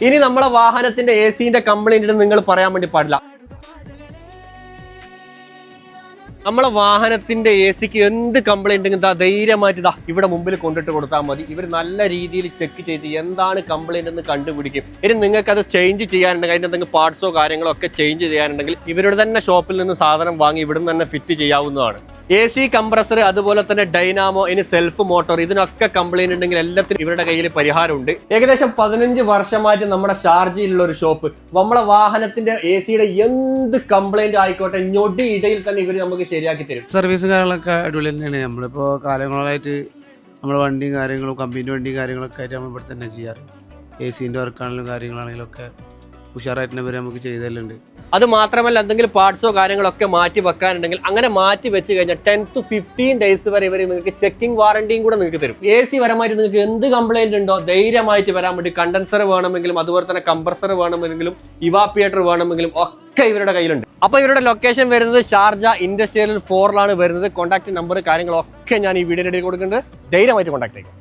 ഇനി നമ്മളെ വാഹനത്തിന്റെ AC-ന്റെ കംപ്ലൈന്റ് നിങ്ങൾ പറയാൻ വേണ്ടി പാടില്ല. നമ്മളെ വാഹനത്തിന്റെ AC-ക്ക് എന്ത് കംപ്ലൈന്റ് ധൈര്യമായിട്ട് ഇവിടെ മുമ്പിൽ കൊണ്ടിട്ട് കൊടുത്താൽ മതി. ഇവർ നല്ല രീതിയിൽ ചെക്ക് ചെയ്ത് എന്താണ് കംപ്ലൈന്റ് എന്ന് കണ്ടുപിടിക്കും. ഇനി നിങ്ങൾക്ക് അത് ചേഞ്ച് ചെയ്യാനുണ്ടെങ്കിൽ അതിന്റെ എന്തെങ്കിലും പാർട്സോ കാര്യങ്ങളോ ഒക്കെ ചേഞ്ച് ചെയ്യാനുണ്ടെങ്കിൽ ഇവരുടെ തന്നെ ഷോപ്പിൽ നിന്ന് സാധനം വാങ്ങി ഇവിടുന്ന് തന്നെ ഫിറ്റ് ചെയ്യാവുന്നതാണ്. AC കംപ്രസർ, അതുപോലെ തന്നെ ഡൈനാമോ, ഇനി സെൽഫ് മോട്ടോർ, ഇതിനൊക്കെ കംപ്ലൈന്റ് ഉണ്ടെങ്കിൽ എല്ലാത്തിനും ഇവരുടെ കയ്യിൽ പരിഹാരമുണ്ട്. ഏകദേശം 15 വർഷമായിട്ട് നമ്മുടെ ഷാർജയിലുള്ള ഒരു ഷോപ്പ്. നമ്മളെ വാഹനത്തിന്റെ AC-യുടെ എന്ത് കംപ്ലൈന്റ് ആയിക്കോട്ടെ ഞൊടി ഇടയിൽ തന്നെ ഇവർ നമുക്ക് ശരിയാക്കി തരും. സർവീസും കാര്യങ്ങളൊക്കെ അടിപൊളി തന്നെയാണ്. നമ്മളിപ്പോ കാലങ്ങളായിട്ട് നമ്മുടെ വണ്ടിയും കാര്യങ്ങളും കമ്പനി വണ്ടിയും കാര്യങ്ങളൊക്കെ ആയിട്ട് നമ്മൾ ഇവിടെ തന്നെ ചെയ്യാറ്. AC-ന്റെ വർക്കാണെങ്കിലും കാര്യങ്ങളാണെങ്കിലും ഒക്കെ ഉഷാറായിട്ട് തന്നെ നമുക്ക് ചെയ്തല്ലുണ്ട്. അത് മാത്രമല്ല, എന്തെങ്കിലും പാർട്സോ കാര്യങ്ങളൊക്കെ മാറ്റി വെക്കാനുണ്ടെങ്കിൽ അങ്ങനെ മാറ്റി വെച്ച് കഴിഞ്ഞാൽ 10 to 15 ഡേയ്സ് വരെ ഇവർ നിങ്ങൾക്ക് ചെക്കിംഗ് വാറണ്ടിയും കൂടെ നിങ്ങൾക്ക് തരും. AC പരമായിട്ട് നിങ്ങൾക്ക് എന്ത് കംപ്ലൈന്റ് ഉണ്ടോ ധൈര്യമായിട്ട് വരാൻ വേണ്ടി. കണ്ടൻസർ വേണമെങ്കിലും, അതുപോലെ തന്നെ കംപ്രസർ വേണമെങ്കിലും, ഇവാപ്പിയേറ്റർ വേണമെങ്കിലും ഒക്കെ ഇവരുടെ കയ്യിലുണ്ട്. അപ്പൊ ഇവരുടെ ലൊക്കേഷൻ വരുന്നത് ഷാർജ ഇൻഡസ്ട്രിയൽ 4-ലാണ് വരുന്നത്. കോൺടാക്ട് നമ്പർ കാര്യങ്ങളൊക്കെ ഞാൻ ഈ വീഡിയോയുടെ ഇടയിൽ കൊടുക്കുന്നുണ്ട്. ധൈര്യമായിട്ട് കോൺടാക്ട് ചെയ്യുക.